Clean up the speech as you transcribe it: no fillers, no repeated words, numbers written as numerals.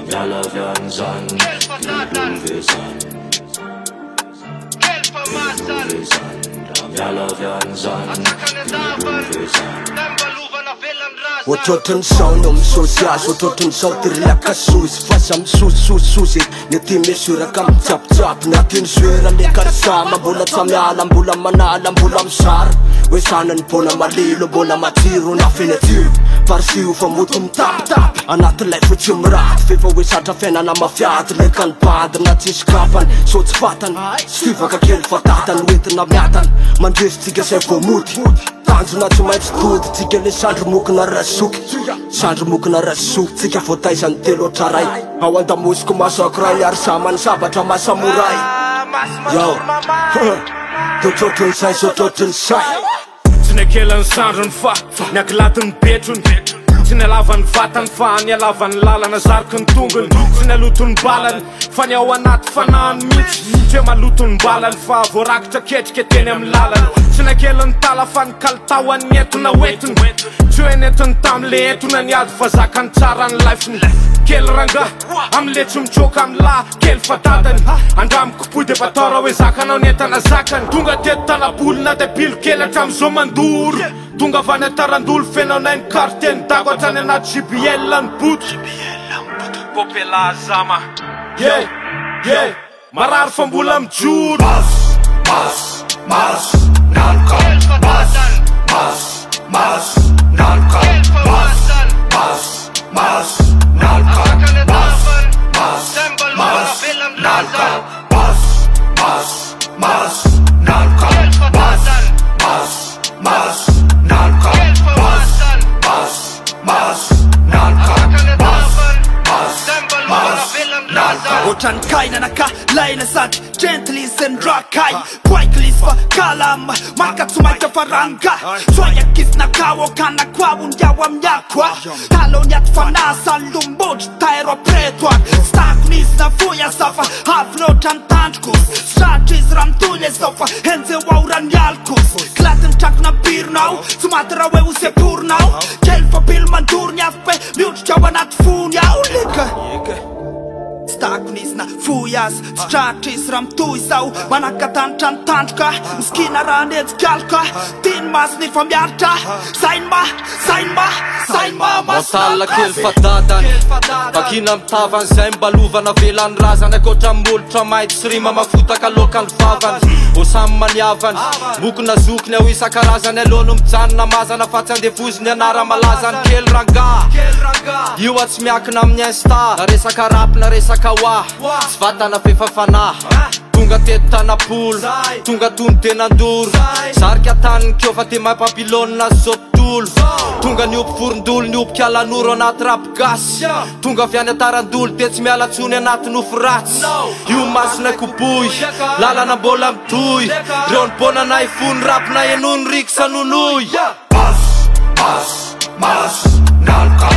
miala avy any zany ilove zany ilove zany raha miala avy any zany ilove zany ohatrohatrany sao no misosy azy ohatrohatrany sao tyriaka sosy fa samy sosososy ny ty mesuraka mitsapitsiapy na ty ny zoera le karisama mbola tsy miala mbola manala mbola misara hoe sanany bona malilo bona matsiro na fenatiro farisio fa moto mitapitapy anatilay fo tsy miraty fefa hoe satra fiainana mafiaty le kanibady na tsisy kapany so tsy fatany tsy fivaka kely fa tatany oentina miatany mandresitsika say voamoty tanjona tsy maintsy tody tsika le sandromokina rasoky sandromokina rasoky tsika voataizany telo atraray ao andamosiko masakray ary samany sabatra masamoray yo totrotrony say sotrotrony say tsy nakelany sandrony fa ny akilatiny betrony tsy nialavany vatany fa nialavany lalana zariky ny tongony tsy nialotony balany fa ny ao anaty fanahany mihitsy tsy hoe malotony balany fa voarakitra ketrika teny amin'ny lalany tsy nakelany tala fa ny kalitahoany entona oentiny tsy hoe nentiny tamile entona niady fa zakany tsara ny lifiny kely ranga amile tsy mitsoka amila kely fa dadany andramiko poy de batara hoe zakanao nentana zakany tonga teto tanabolina de pilo kely hatramizao mandoro tonga avany atarandolo fenaonay ny karteny dago atrany anaty JBL ny boty popela zama marary fa mbola mijoro mas nalka mas nalka mas nalka nalka mas nalka otrany kainanaka laina sady gentlisy ndrakay poikilisy fa kalama makatsomaiky fa ranga soayakisnakao okanakwao ndiao amyakoa talony aty fanasany lombodry tairo apretoany stakonisy na foya safa avlotrany tandrokos satry izy raha mitony safa enjeo aorany alkos kilatiny trakona pironao tsy maty raha hoe oseporinao kely fa pilo mandorony afy pe miodritra ao anaty fony ao lika stakonisy na foyas tsy tratra izy raha mitoy sao manakatanitra ny tandroka miskina raha nenjikalka tiny masiny fa miaritra sainma masala kely fa dadany vakina mitavany zay mbalovana velany razany akoatra molotra maity sy rima mafotaka lokany vavany osamy maniavany mokona zokiny ao isan-karazany alono mijanona mazana fa tsy andevoziny anara malazany kely ranga io atsy miakina amin'ny insta na resaka rapy na resaka oa tsy vatana fefafana tonga teto tanapolo tonga tony tenandoro zarika taniny keo fa te maipapilonina zotolo tonga niopy forondolo niopy kalanoro anaty rapy gasy tonga viany atarandolo te tsy mialatsony anaty nofo ratsy io masina koboy lalana mbola mitoy reo ny bonana ifony rapy na enony riky sanonoy mas nalka